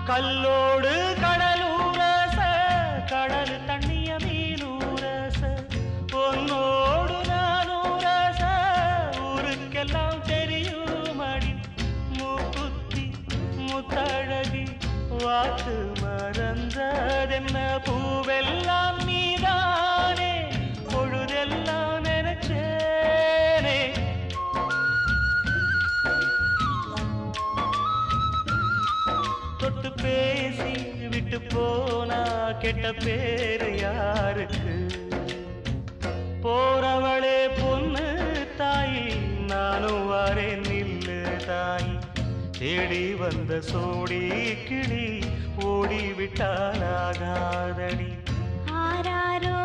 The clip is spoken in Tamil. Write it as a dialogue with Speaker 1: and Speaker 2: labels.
Speaker 1: கல்லோடு கடலூரச கடல் தண்ணிய மீனூரச பொன்னோடு நானூரச ஊருக்கெல்லாம் தெரியுமடி மூக்குத்தி முத்தழகி வாக்கு மறந்ததென்ன பூவெல்லாம் நீதானே பொழுதெல்லாம் நினைச்சேனே தொட்டு பேசி விட்டு போனா கெட்ட பேரு யாருக்கு போறவளே பொண்ணு தாயி நானும் வரேன் நில்லு தாயி தேடி வந்த சோடி கிளி ஓடி விட்டாலாகாதடி
Speaker 2: ஆராரோ